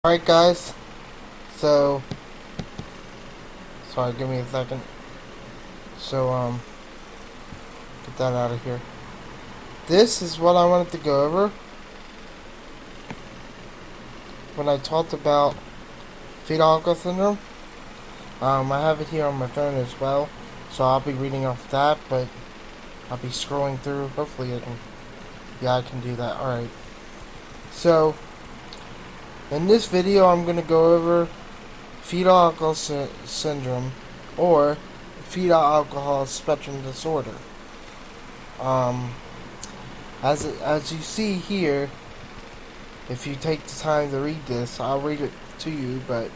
Alright guys, so, sorry, give me a second. So, get that out of here. This is what I wanted to go over when I talked about fetal alcohol syndrome. I have it here on my phone as well, so I'll be reading off that, but I'll be scrolling through. Hopefully I can do that. Alright, so, in this video I'm going to go over fetal alcohol syndrome, or fetal alcohol spectrum disorder. As you see here, if you take the time to read this, I'll read it to you, but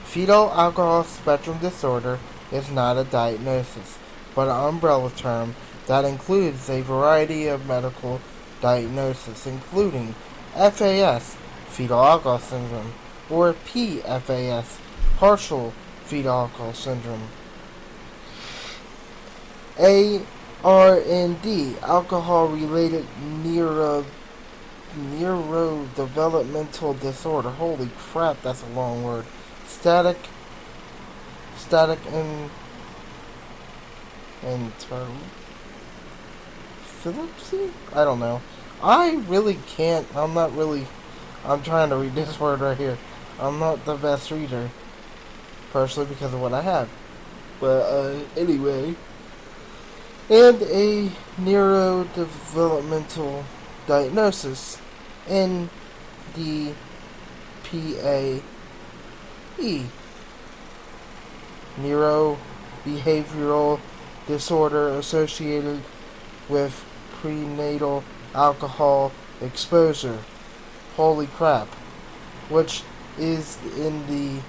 fetal alcohol spectrum disorder is not a diagnosis, but an umbrella term that includes a variety of medical diagnoses, including FAS, fetal alcohol syndrome, or PFAS, partial fetal alcohol syndrome. ARND, alcohol-related neurodevelopmental disorder. Holy crap, that's a long word. Static and Philipsy? I don't know. I really can't. I'm trying to read this word right here. I'm not the best reader, partially because of what I have. But, anyway. And a neurodevelopmental diagnosis, NDPAE, neurobehavioral disorder associated with prenatal alcohol exposure. Holy crap. Which is in the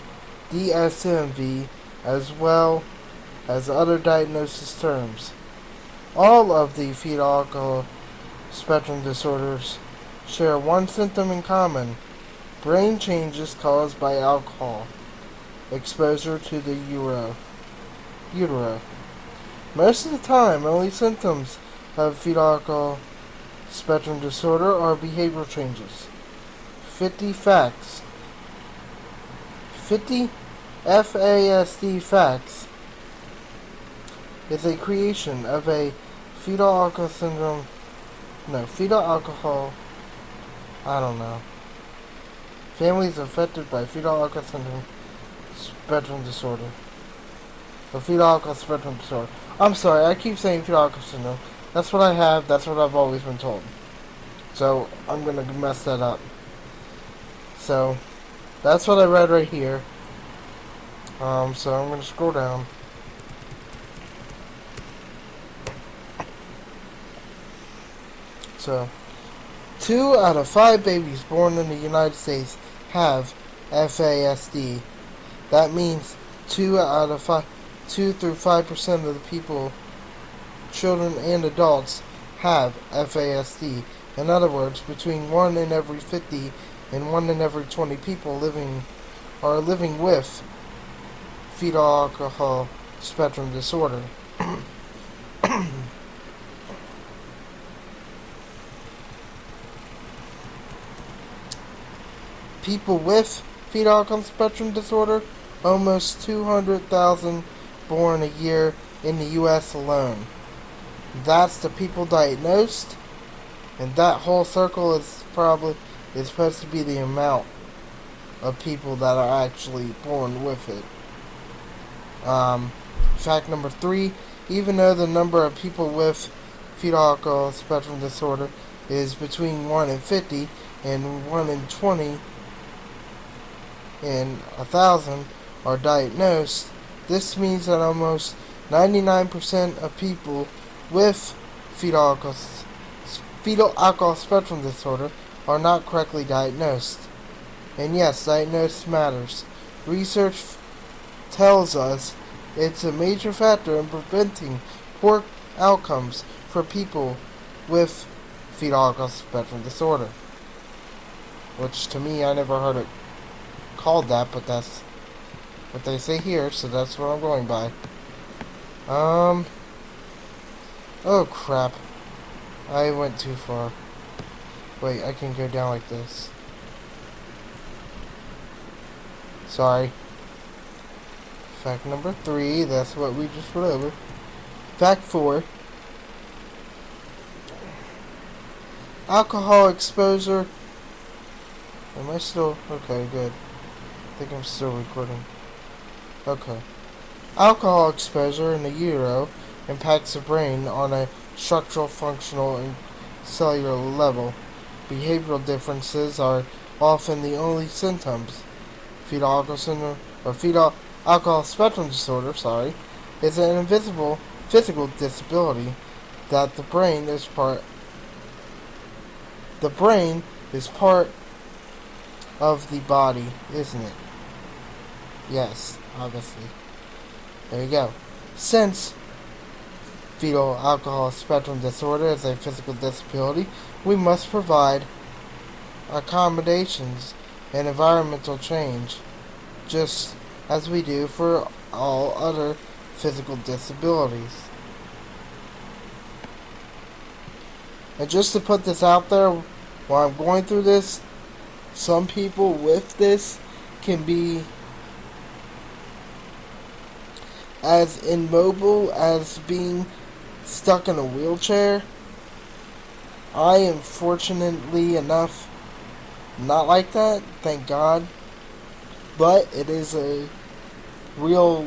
DSM-V as well as other diagnosis terms. All of the fetal alcohol spectrum disorders share one symptom in common: brain changes caused by alcohol exposure to the utero. Most of the time, only symptoms of fetal alcohol spectrum disorder are behavioral changes. 50 facts. 50 FASD facts is a creation of a fetal alcohol families affected by fetal alcohol syndrome spectrum disorder. The fetal alcohol spectrum disorder. I'm sorry, I keep saying fetal alcohol syndrome. That's what I have, that's what I've always been told. So, I'm gonna mess that up. So, that's what I read right here. So I'm gonna scroll down. So, 2 out of 5 babies born in the United States have FASD. That means 2 through 5% of the people, children and adults, have FASD. In other words, between 1 in every 50 and 1 in every 20 people are living with fetal alcohol spectrum disorder. People with fetal alcohol spectrum disorder, almost 200,000 born a year in the U.S. alone. That's the people diagnosed, and that whole circle is supposed to be the amount of people that are actually born with it. Fact number 3, even though the number of people with fetal alcohol spectrum disorder is between 1 in 50 and 1 in 20 and 1,000 are diagnosed, this means that almost 99% of people with fetal alcohol spectrum disorder are not correctly diagnosed. And yes, diagnosis matters. Research tells us it's a major factor in preventing poor outcomes for people with fetal alcohol spectrum disorder. Which, to me, I never heard it called that, but that's what they say here, so that's what I'm going by. Oh crap. I went too far. Wait, I can go down like this. Sorry. Fact number 3, that's what we just went over. Fact 4. Alcohol exposure. Am I still? Okay, good. I think I'm still recording. Okay. Alcohol exposure in the utero impacts the brain on a structural, functional, and cellular level. Behavioral differences are often the only symptoms. Fetal alcohol syndrome, or fetal alcohol spectrum disorder, is an invisible physical disability that the brain is part of the body, isn't it? Yes, obviously. There you go. Since fetal alcohol spectrum disorder is a physical disability, we must provide accommodations and environmental change, just as we do for all other physical disabilities. And just to put this out there, while I'm going through this, some people with this can be as immobile as being stuck in a wheelchair. I am fortunately enough not like that, thank God. But it is a real,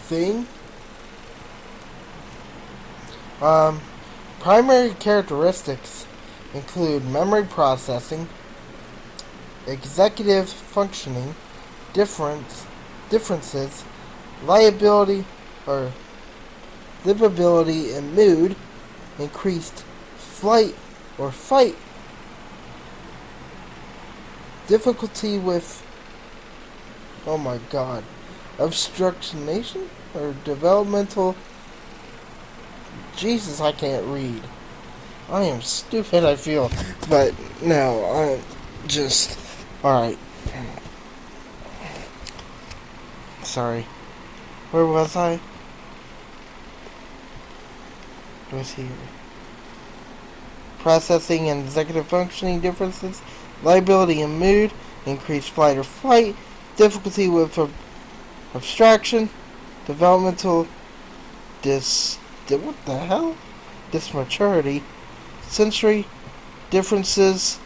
thing. Primary characteristics include memory processing, executive functioning, differences, livability and mood, increased flight or fight, difficulty with, obstructionation or developmental. Jesus, I can't read. I am stupid, I feel. But no, I'm just. Alright. Sorry. Where was I? It was here. Processing and executive functioning differences, liability and mood, increased flight or fight, difficulty with abstraction, developmental dis maturity, sensory differences.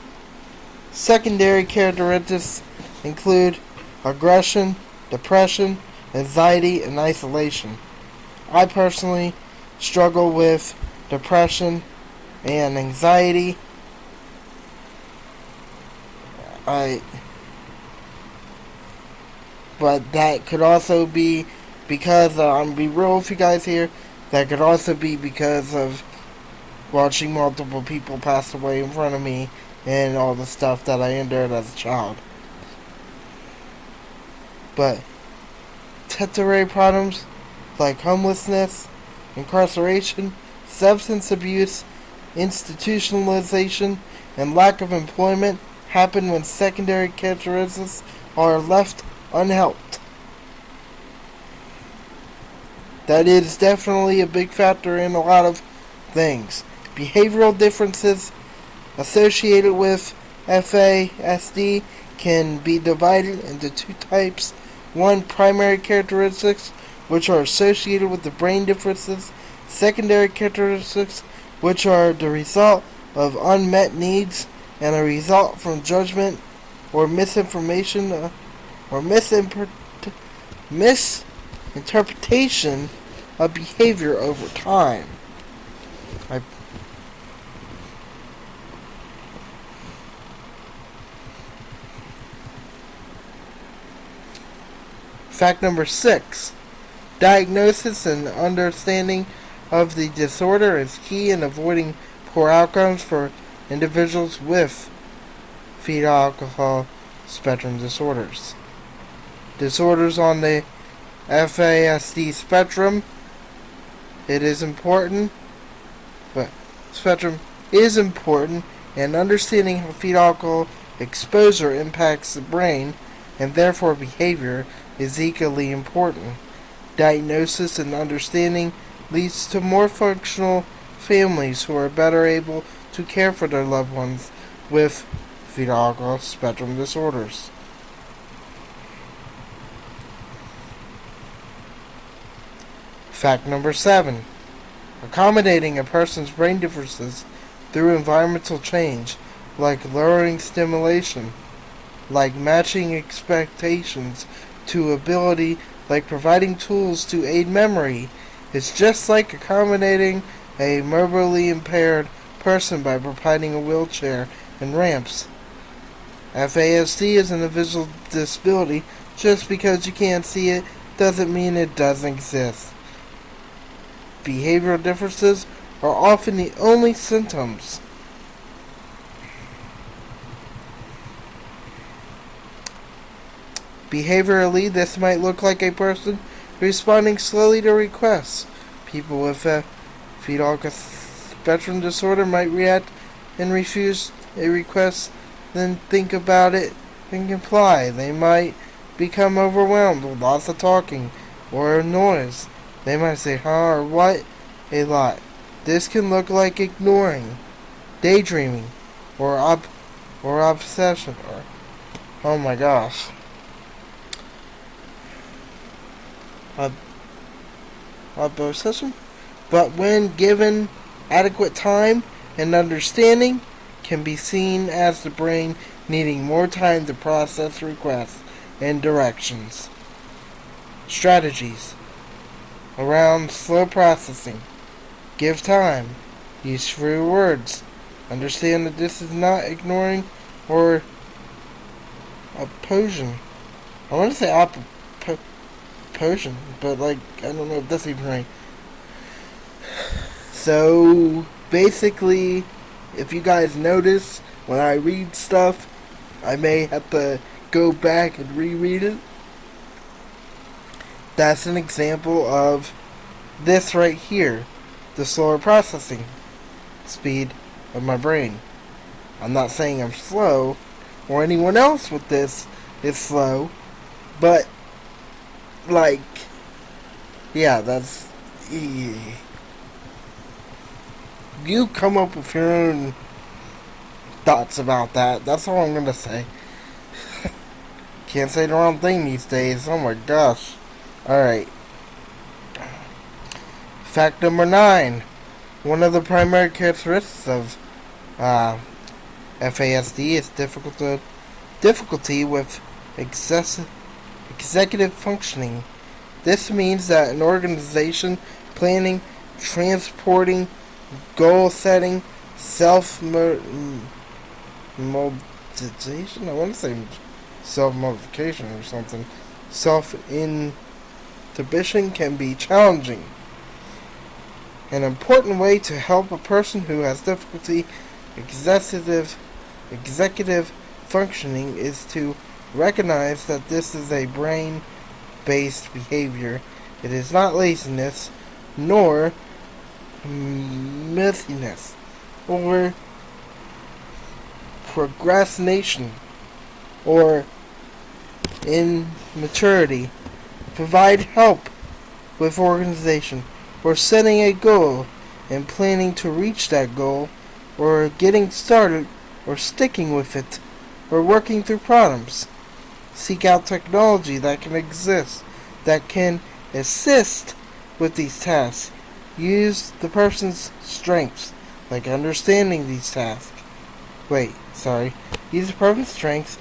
Secondary characteristics include aggression, depression, anxiety, and isolation. I personally struggle with depression and anxiety. But that could also be because, I'm going to be real with you guys here, that could also be because of watching multiple people pass away in front of me and all the stuff that I endured as a child. But temporary problems like homelessness, incarceration, substance abuse, institutionalization, and lack of employment happen when secondary characteristics are left unhelped. That is definitely a big factor in a lot of things. Behavioral differences associated with FASD can be divided into two types. One, primary characteristics, which are associated with the brain differences. Secondary characteristics, which are the result of unmet needs and a result from judgment or misinformation or misinterpretation of behavior over time. Fact number 6. Diagnosis and understanding of the disorder is key in avoiding poor outcomes for individuals with fetal alcohol spectrum disorders. Disorders on the FASD spectrum, it is important, but spectrum is important, and understanding how fetal alcohol exposure impacts the brain and therefore behavior is equally important. Diagnosis and understanding leads to more functional families who are better able to care for their loved ones with fetal alcohol spectrum disorders. Fact number 7. Accommodating a person's brain differences through environmental change, like lowering stimulation, like matching expectations to ability, like providing tools to aid memory, is just like accommodating a mobilely impaired person by providing a wheelchair and ramps. FASD isn't a visual disability. Just because you can't see it doesn't mean it doesn't exist. Behavioral differences are often the only symptoms. Behaviorally, this might look like a person responding slowly to requests. People with a fetal spectrum disorder might react and refuse a request, then think about it and comply. They might become overwhelmed with lots of talking or noise. They might say huh or what a lot. This can look like ignoring, daydreaming, or obsession. Or oh my gosh, obsession. But when given adequate time and understanding, can be seen as the brain needing more time to process requests and directions. Strategies around slow processing. Give time. Use fewer words. Understand that this is not ignoring or opposition. I want to say opposition, but I don't know if that's even right. So basically, if you guys notice, when I read stuff, I may have to go back and reread it. That's an example of this right here, the slower processing speed of my brain. I'm not saying I'm slow, or anyone else with this is slow, but, that's... You come up with your own thoughts about that. That's all I'm gonna say. Can't say the wrong thing these days. Oh my gosh. Alright. Fact number 9. One of the primary characteristics of FASD is difficulty with executive functioning. This means that an organization, planning, transporting, goal setting, self-motivation, I want to say self-modification or something, self-inhibition can be challenging. An important way to help a person who has difficulty executive functioning is to recognize that this is a brain-based behavior. It is not laziness, nor messiness, or procrastination, or immaturity. Provide help with organization, or setting a goal and planning to reach that goal, or getting started, or sticking with it, or working through problems. Seek out technology that can assist with these tasks. Use the person's strengths, like understanding these tasks. Use the person's strengths,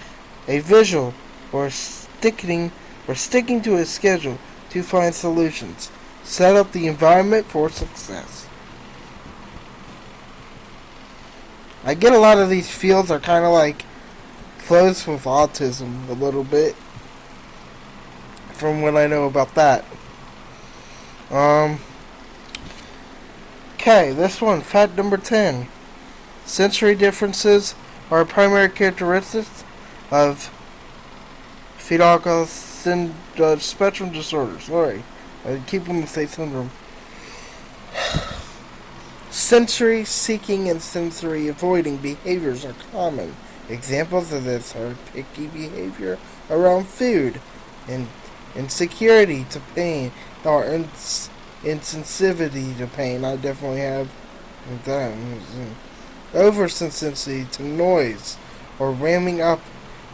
a visual, or sticking to a schedule to find solutions. Set up the environment for success. I get a lot of these fields are kind of like close with autism a little bit, from what I know about that. Okay, this one, fact number 10. Sensory differences are primary characteristics of fetal alcohol spectrum disorders. Sorry, I keep wanting to say syndrome. Sensory seeking and sensory avoiding behaviors are common. Examples of this are picky behavior around food, and insecurity to pain, or insensitivity to pain. I definitely have that. oversensitivity to noise, or ramming up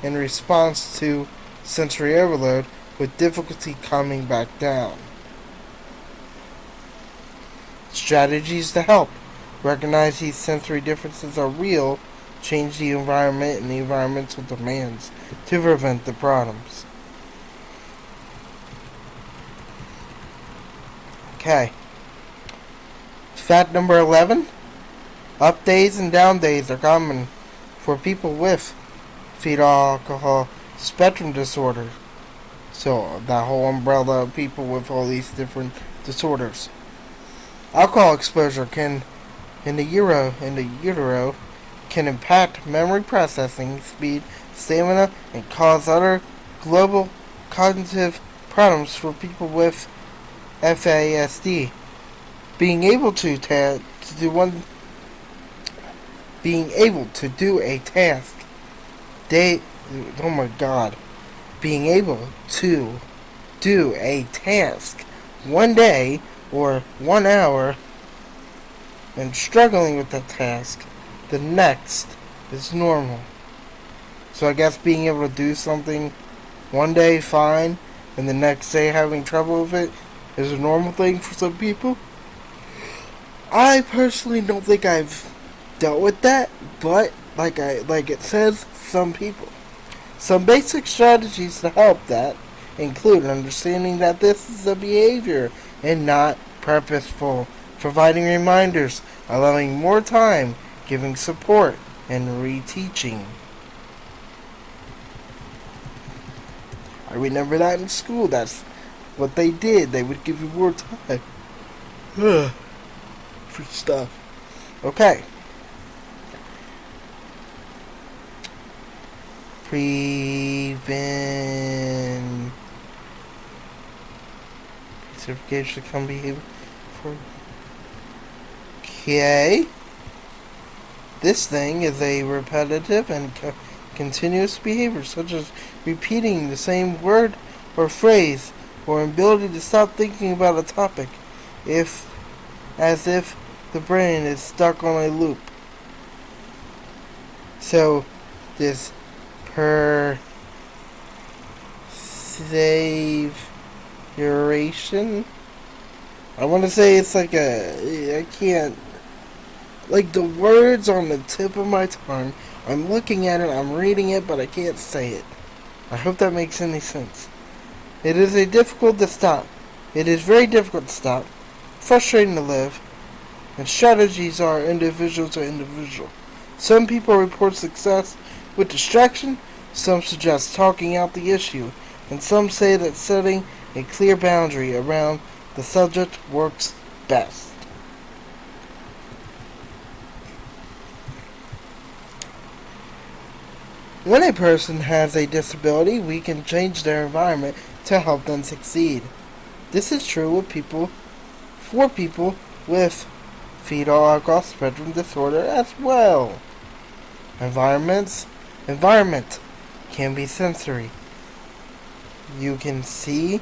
in response to sensory overload with difficulty coming back down. Strategies to help. Recognize these sensory differences are real. Change the environment and the environmental demands to prevent the problems. Okay. Fact number 11. Up days and down days are common for people with fetal alcohol spectrum disorder. So that whole umbrella of people with all these different disorders. Alcohol exposure in the utero can impact memory processing speed, stamina, and cause other global cognitive problems for people with FASD. Being able to do a task being able to do a task one day or 1 hour and struggling with that task the next is normal. So I guess being able to do something one day fine and the next day having trouble with it is a normal thing for some people. I personally don't think I've dealt with that, but like it says, some people. Some basic strategies to help that include understanding that this is a behavior and not purposeful, providing reminders, allowing more time, giving support, and reteaching. I remember that in school. That's what they did. They would give you more time for stuff. Okay. Certification to come behavior for. Okay. This thing is a repetitive and continuous behavior, such as repeating the same word or phrase, or ability to stop thinking about a topic, as if the brain is stuck on a loop. So, this perseveration, I want to say it's like I can't, like the words on the tip of my tongue. I'm looking at it, I'm reading it, but I can't say it. I hope that makes any sense. It is difficult to stop. It is very difficult to stop. Frustrating to live. And strategies are individual to individual. Some people report success with distraction. Some suggest talking out the issue. And some say that setting a clear boundary around the subject works best. When a person has a disability, we can change their environment to help them succeed. This is true for people with fetal alcohol spectrum disorder as well. Environment can be sensory. You can see,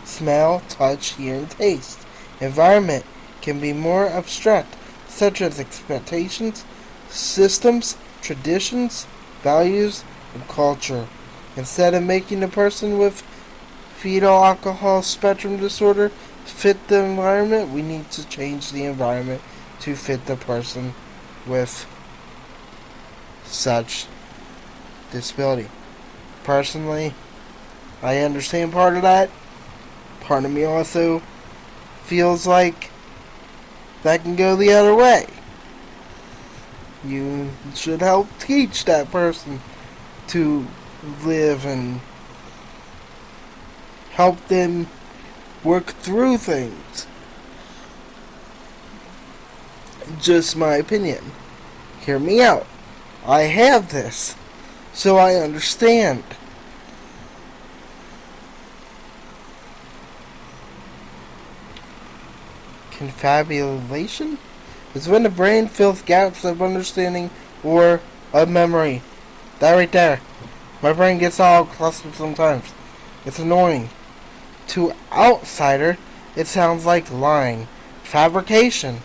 smell, touch, hear, and taste. Environment can be more abstract, such as expectations, systems, traditions, values, and culture. Instead of making the person with fetal alcohol spectrum disorder fit the environment, we need to change the environment to fit the person with such disability. Personally, I understand part of that. Part of me also feels like that can go the other way. You should help teach that person to live and help them work through things. Just my opinion. Hear me out. I have this, so I understand. Confabulation is when the brain fills gaps of understanding or of memory. That right there. My brain gets all clustered sometimes. It's annoying. To outsider, it sounds like lying. Fabrication.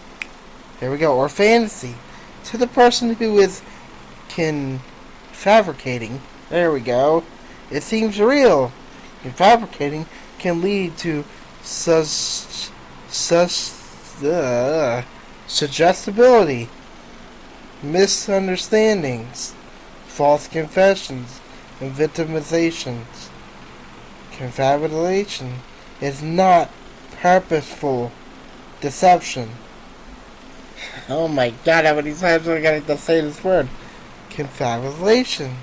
There we go. Or fantasy. To the person who is fabricating, there we go, it seems real. Fabricating can lead to suggestibility, misunderstandings, false confessions, and victimizations. Confabulation is not purposeful deception. Oh my god, how many times am I going to say this word? Confabulation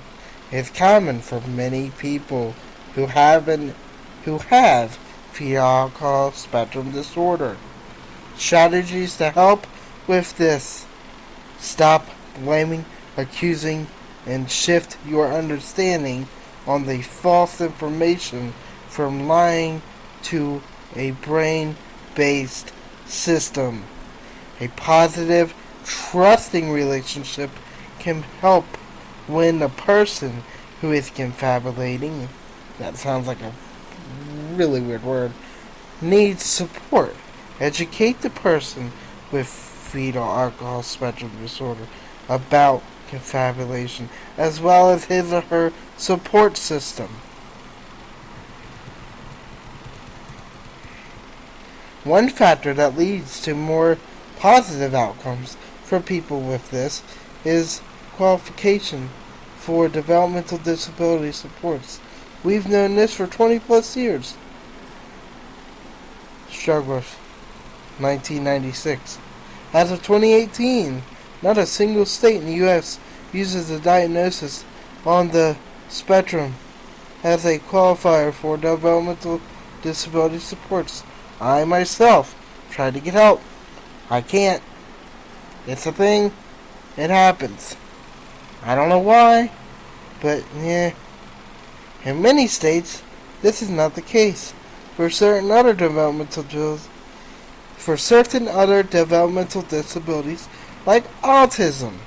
is common for many people who have fetal alcohol spectrum disorder. Strategies to help with this: stop blaming, accusing, and shift your understanding on the false information from lying to a brain-based system. A positive, trusting relationship can help when the person who is confabulating, that sounds like a really weird word, needs support. Educate the person with fetal alcohol spectrum disorder about confabulation, as well as his or her support system. One factor that leads to more positive outcomes for people with this is qualification for developmental disability supports. We've known this for 20 plus years. Strugworth, 1996. As of 2018, not a single state in the U.S. uses the diagnosis on the spectrum as a qualifier for developmental disability supports. I myself tried to get help. I can't. It's a thing. It happens. I don't know why, but yeah. In many states, this is not the case. For certain other developmental disabilities, like autism.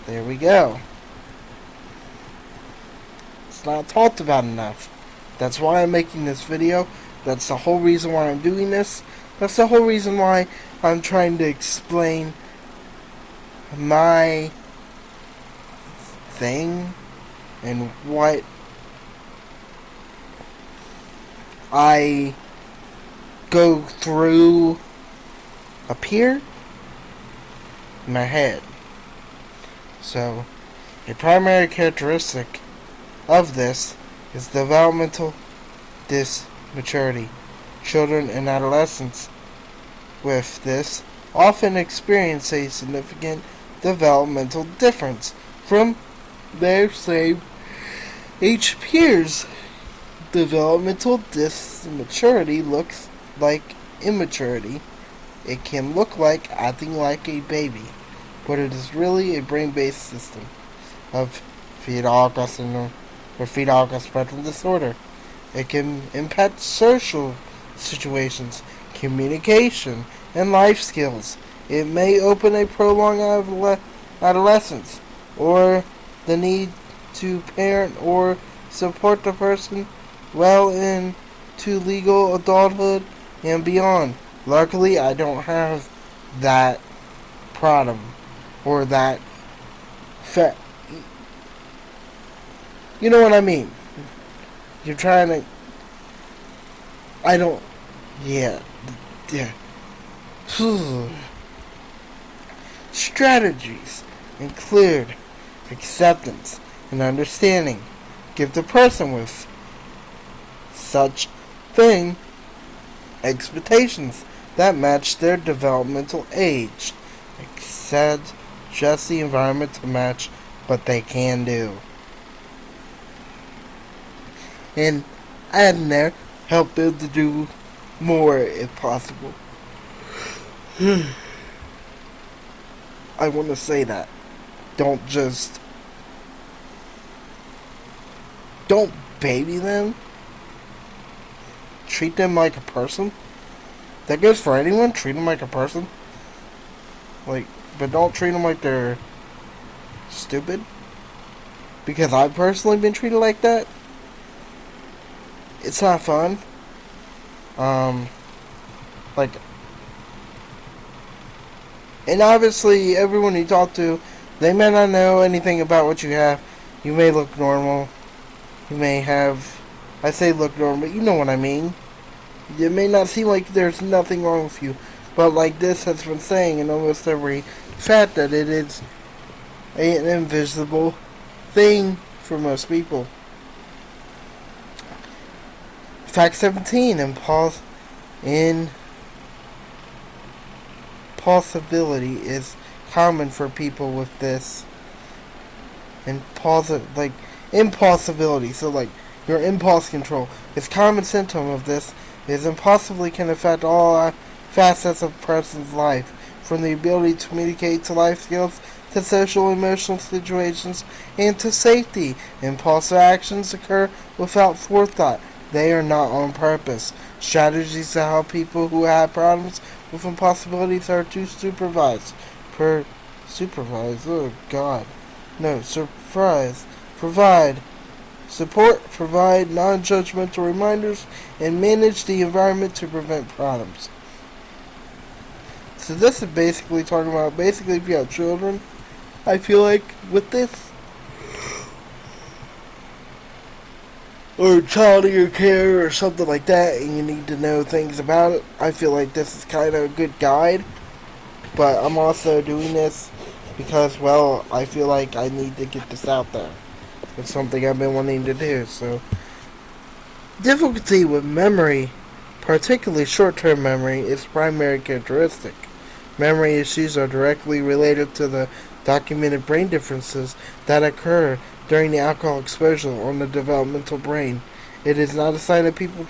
There we go. It's not talked about enough. That's why I'm making this video. That's the whole reason why I'm doing this. That's the whole reason why I'm trying to explain my thing and what I go through up here in my head. So, a primary characteristic of this is developmental dis maturity. Children and adolescents with this often experience a significant developmental difference from their same age peers. Developmental dis maturity looks like immaturity. It can look like acting like a baby, but it is really a brain-based system of fetal alcohol syndrome or fetal alcohol spectrum disorder. It can impact social situations, communication, and life skills. It may open a prolonged adolescence, or the need to parent or support the person well into legal adulthood and beyond. Luckily, I don't have that problem, or that you know what I mean. You're trying to... I don't... Yeah. Strategies include acceptance and understanding. Give the person with such thing expectations that match their developmental age. Accept just the environment to match what they can do. And add in there, help them to do more if possible. I want to say that. Don't baby them. Treat them like a person. That goes for anyone. Treat them like a person. But don't treat them like they're stupid. Because I've personally been treated like that. It's not fun. And obviously, everyone you talk to, they may not know anything about what you have. You may look normal. You may have, I say look normal, but you know what I mean. It may not seem like there's nothing wrong with you, but like this has been saying in almost every fact, that it is an invisible thing for most people. Fact 17, impulsibility is common for people with this. Impulsibility, so like your impulse control, is a common symptom of this. Is impulsively can affect all facets of a person's life, from the ability to communicate to life skills, to social emotional situations, and to safety. Impulsive actions occur without forethought. They are not on purpose. Strategies to help people who have problems with impossibilities are to supervise. Provide support, provide non-judgmental reminders, and manage the environment to prevent problems. So this is basically talking about, if you have children, I feel like with this, or child in your care or something like that, and you need to know things about it, I feel like this is kind of a good guide. But I'm also doing this because, well, I feel like I need to get this out there. It's something I've been wanting to do. So, difficulty with memory, particularly short-term memory, is a primary characteristic. Memory issues are directly related to the documented brain differences that occur during the alcohol exposure on the developmental brain. It is not a sign of people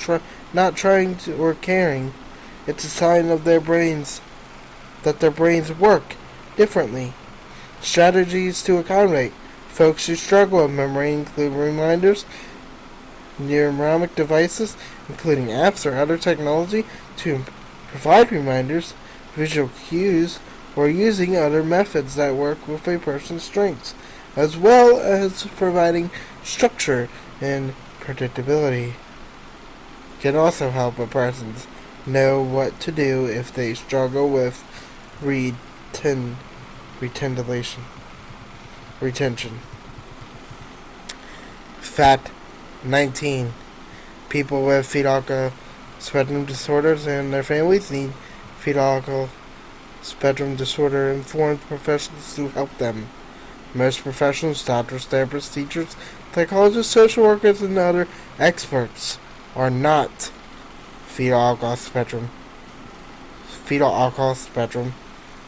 not trying to or caring. It's a sign of their brains work differently. Strategies to accommodate folks who struggle with memory include reminders, neuronomic devices, including apps or other technology to provide reminders, visual cues, or using other methods that work with a person's strengths, as well as providing structure and predictability. Can also help a person know what to do if they struggle with retention. Fact 19. People with fetal spectrum disorders and their families need fetal spectrum disorder informed professionals to help them. Most professionals, doctors, therapists, teachers, psychologists, social workers, and other experts are not fetal alcohol spectrum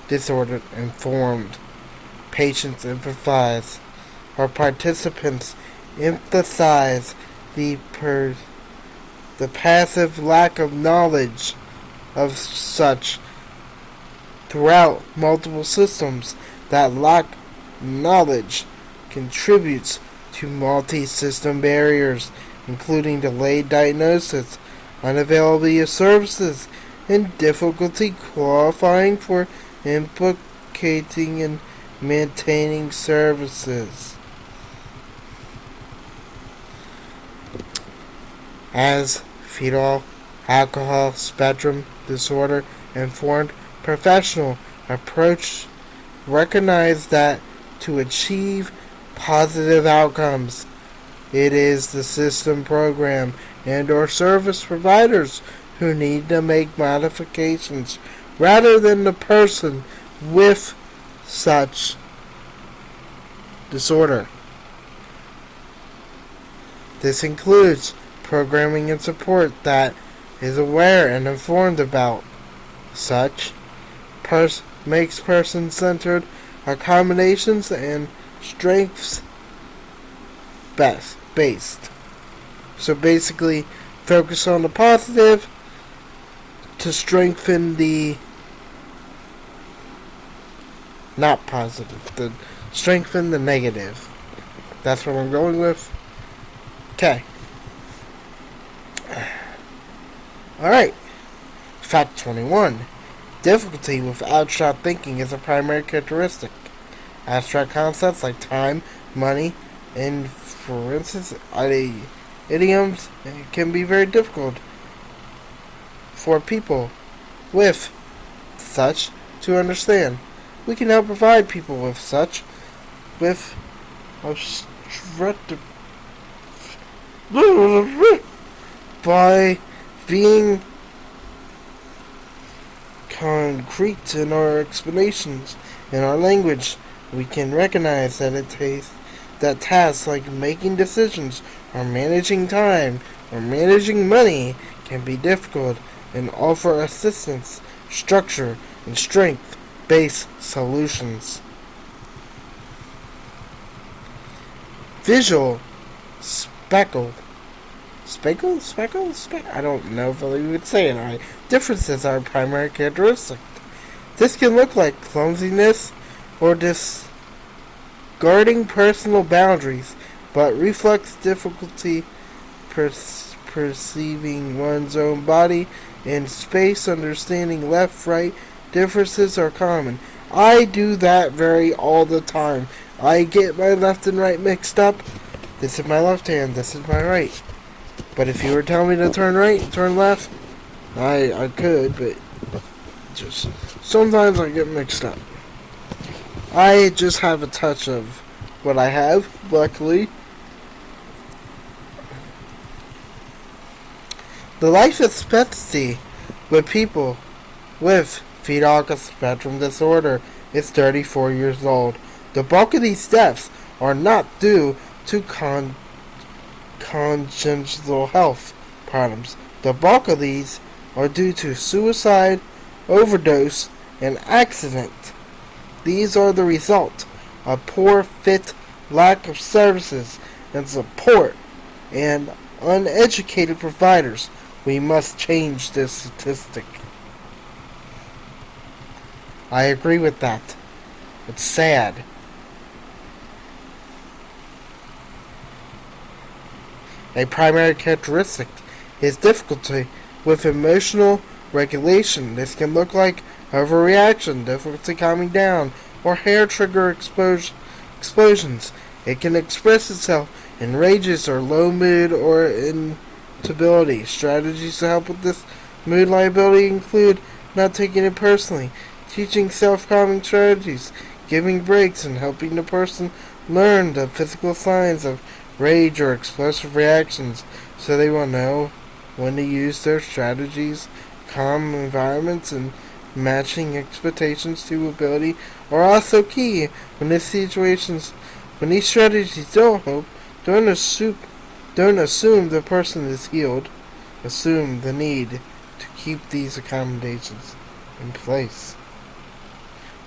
disorder informed. Patients empathize, or participants emphasize the passive lack of knowledge of such throughout multiple systems. That lack of knowledge contributes to multi-system barriers, including delayed diagnosis, unavailability of services, and difficulty qualifying for implicating and maintaining services. As fetal alcohol spectrum disorder informed professional approach recognize that to achieve positive outcomes, it is the system program and or service providers who need to make modifications rather than the person with such disorder. This includes programming and support that is aware and informed about such makes person-centered accommodations and strengths based. So basically, focus on the positive to strengthen the not positive, to strengthen the negative. That's what I'm going with. Okay. Alright. Fact 21. Difficulty with abstract thinking is a primary characteristic. Abstract concepts like time, money, and for instance, idioms can be very difficult for people with such to understand. We can help provide people with such, with obstructive, by being concrete in our explanations. In our language, we can recognize that tasks like making decisions or managing time or managing money can be difficult and offer assistance, structure, and strength-based solutions. Visual speckle. I don't know if I would say it right. Differences are a primary characteristic. This can look like clumsiness or discarding personal boundaries, but reflects difficulty perceiving one's own body in space, understanding left-right differences are common. I do that all the time. I get my left and right mixed up. This is my left hand, this is my right. But if you were telling me to turn right and turn left, I could, but just sometimes I get mixed up. I just have a touch of what I have, luckily. The life expectancy with people with fetal spectrum disorder is 34 years old. The bulk of these deaths are not due to congenital health problems. The bulk of these are due to suicide, overdose, and accident. These are the result of poor fit, lack of services and support, and uneducated providers. We must change this statistic. I agree with that. It's sad. A primary characteristic is difficulty with emotional regulation. This can look like overreaction, difficulty calming down, or hair trigger explosions. It can express itself in rages or low mood or irritability. Strategies to help with this mood liability include not taking it personally, teaching self-calming strategies, giving breaks, and helping the person learn the physical signs of rage or explosive reactions so they will know when to use their strategies. Calm environments and matching expectations to ability are also key when these situations. When these strategies don't help, don't assume the person is healed. Assume the need to keep these accommodations in place.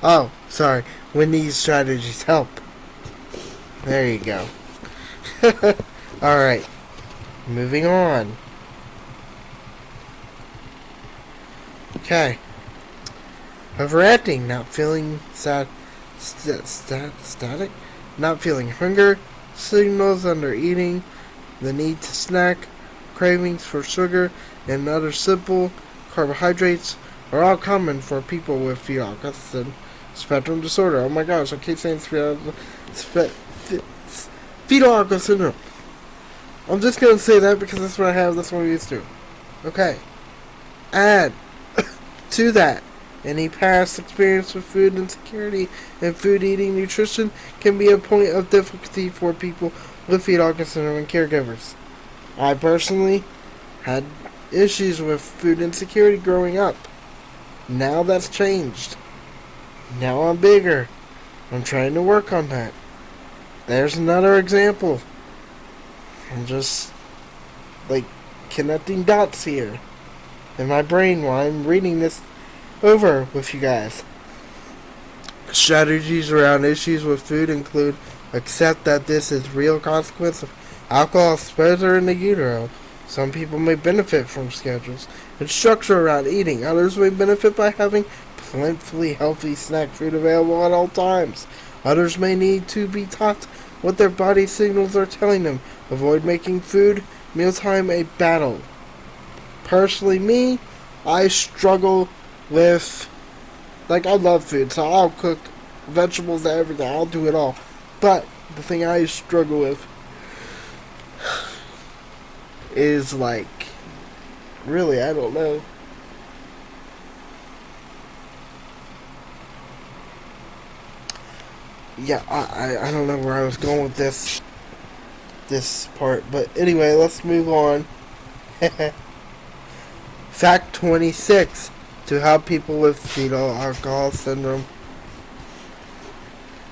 Oh, sorry. When these strategies help. There you go. Alright. Moving on. Okay. Overacting, not feeling static, not feeling hunger, signals under eating, the need to snack, cravings for sugar, and other simple carbohydrates are all common for people with fetal spectrum disorder. Oh my gosh, I keep saying fetal alcohol syndrome. I'm just going to say that because that's what I have, that's what I'm used to. Okay. Add to that, any past experience with food insecurity and food eating nutrition can be a point of difficulty for people with fetal syndrome and caregivers. I personally had issues with food insecurity growing up. Now that's changed. Now I'm bigger. I'm trying to work on that. There's another example. I'm just connecting dots here in my brain while I'm reading this over with you guys. Strategies around issues with food include accept that this is real consequence of alcohol exposure in the utero. Some people may benefit from schedules and structure around eating. Others may benefit by having plentifully healthy snack food available at all times. Others may need to be taught what their body signals are telling them. Avoid making food mealtime a battle. Personally, me, I struggle with, I love food, so I'll cook vegetables and everything. I'll do it all. But the thing I struggle with is really, I don't know. yeah, I don't know where I was going with this part, but anyway, let's move on. Fact 26. To help people with fetal alcohol syndrome,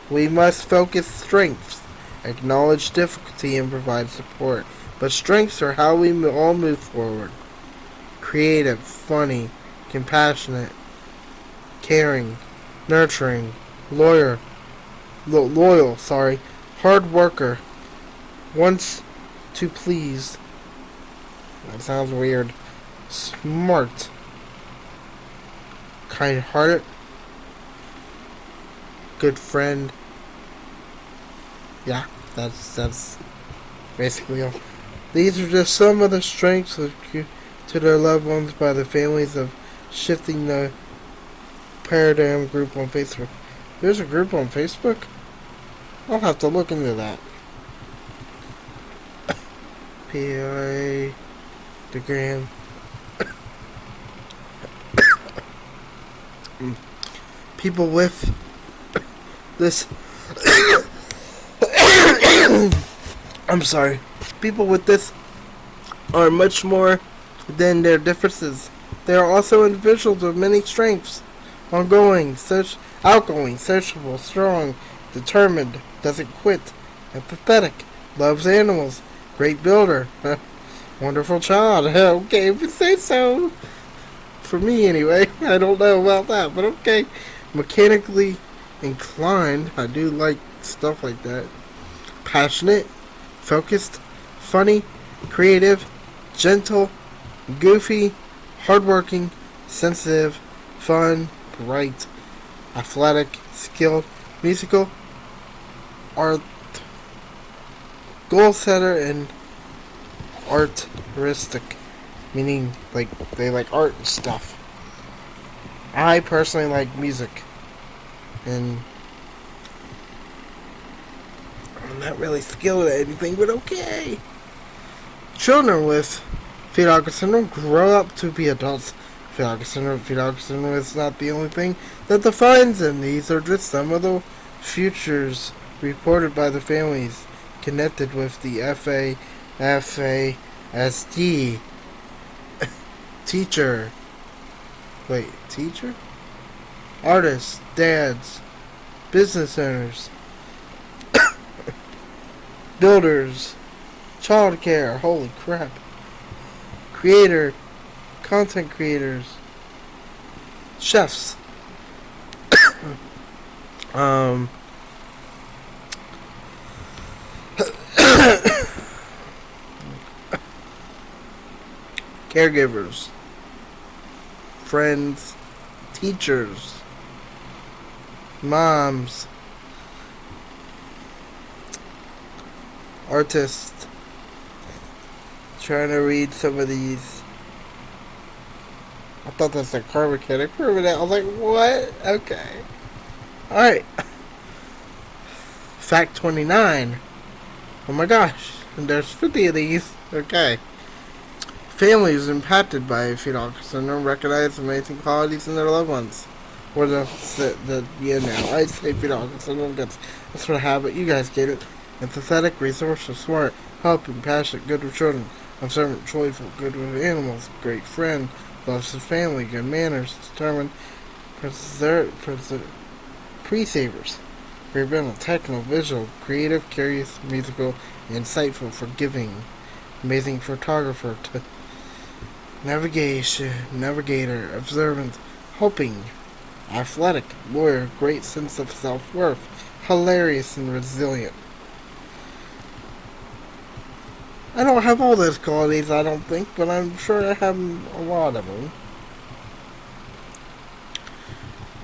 we must focus strengths, acknowledge difficulty, and provide support. But strengths are how we all move forward. Creative, funny, compassionate, caring, nurturing, loyal, hard worker, wants to please. That sounds weird. Smart, kind-hearted, good friend. Yeah, that's basically all. These are just some of the strengths to their loved ones by the families of Shifting the Paradigm group on Facebook. There's a group on Facebook? I'll have to look into that. PIA, the gram. People with this I'm sorry. People with this are much more than their differences. They are also individuals with many strengths. Outgoing, sociable, strong, determined, doesn't quit, empathetic, loves animals, great builder, wonderful child. Okay, if you say so. For me, anyway. I don't know about that, but okay. Mechanically inclined. I do like stuff like that. Passionate, focused, funny, creative, gentle, goofy, hardworking, sensitive, fun, bright, athletic, skilled, musical, art, goal setter, and artistic, meaning like they like art and stuff. I personally like music, and I'm not really skilled at anything, but okay. Children with fetal alcohol syndrome grow up to be adults. Fetal alcohol syndrome is not the only thing that defines them. These are just some of the futures reported by the families connected with the FASD. Teacher? Artists, dads, business owners, builders, childcare, holy crap, content creators, chefs, caregivers, friends, teachers, moms, artists. Trying to read some of these. I thought that's a car mechanic for a minute. I was like, what? Okay. Alright. Fact 29. Oh my gosh. And there's 50 of these. Okay. Families impacted by fetal alcohol syndrome recognize amazing qualities in their loved ones. Or I say fetal alcohol syndrome gets that's what I have, but you guys get it. Empathetic, resourceful, smart, helping, passionate, good with children, observant, joyful, good with animals, great friend, loves his family, good manners, determined, pre-savers, great mental, technical, visual, creative, curious, musical, insightful, forgiving, amazing photographer, navigator, observant, helping, athletic, lawyer, great sense of self-worth, hilarious and resilient. I don't have all those qualities, I don't think, but I'm sure I have a lot of them.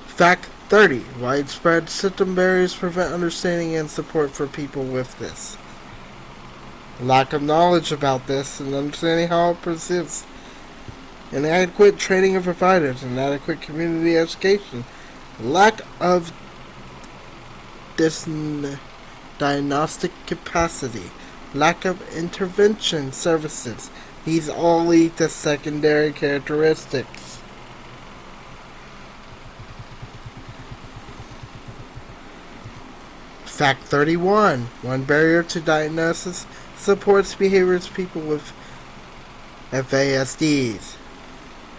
Fact 30. Widespread system barriers prevent understanding and support for people with this. Lack of knowledge about this and understanding how it persists. Inadequate training of providers, inadequate community education. Lack of diagnostic capacity. Lack of intervention services. These all lead to secondary characteristics. Fact 31. One barrier to diagnosis supports behaviors of people with FASDs.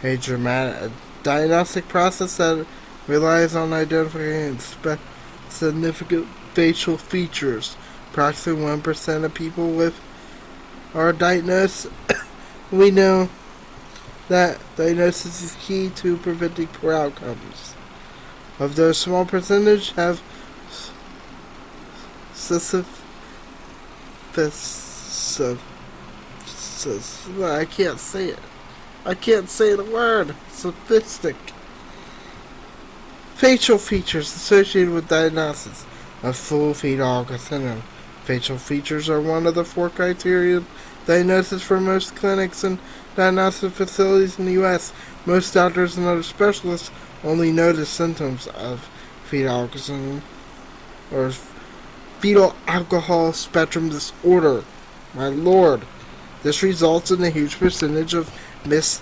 A dramatic diagnostic process that relies on identifying significant facial features. Approximately 1% of people with are diagnosed. We know that diagnosis is key to preventing poor outcomes. Of those small percentage have I can't say it. I can't say the word. Sophistic. Facial features associated with diagnosis of full fetal syndrome. Facial features are one of the 4 criteria of diagnosis for most clinics and diagnostic facilities in the U.S. Most doctors and other specialists only notice symptoms of fetal syndrome or fetal alcohol spectrum disorder. My lord. This results in a huge percentage of missed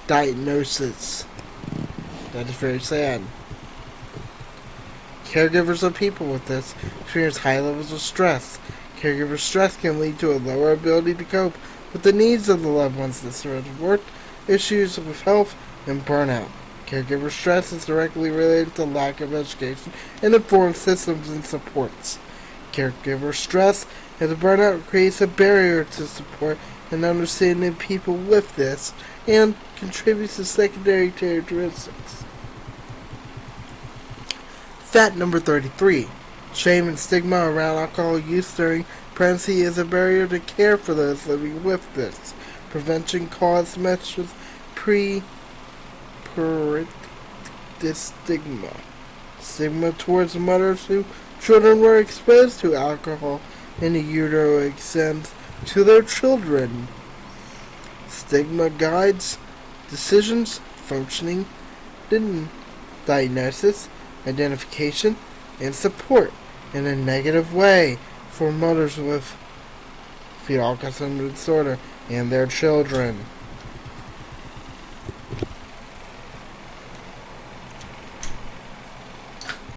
diagnosis. That is very sad. Caregivers of people with this experience high levels of stress. Caregiver stress can lead to a lower ability to cope with the needs of the loved ones that surround work, issues with health, and burnout. Caregiver stress is directly related to lack of education and informed systems and supports. Caregiver stress and burnout creates a barrier to support and understanding people with this and contributes to secondary characteristics. Fact number 33. Shame and stigma around alcohol use during pregnancy is a barrier to care for those living with this. Prevention cause measures stigma. Stigma towards mothers whose children were exposed to alcohol in utero extends to their children. Stigma guides decisions, functioning, diagnosis, identification, and support in a negative way for mothers with fetal syndrome disorder and their children.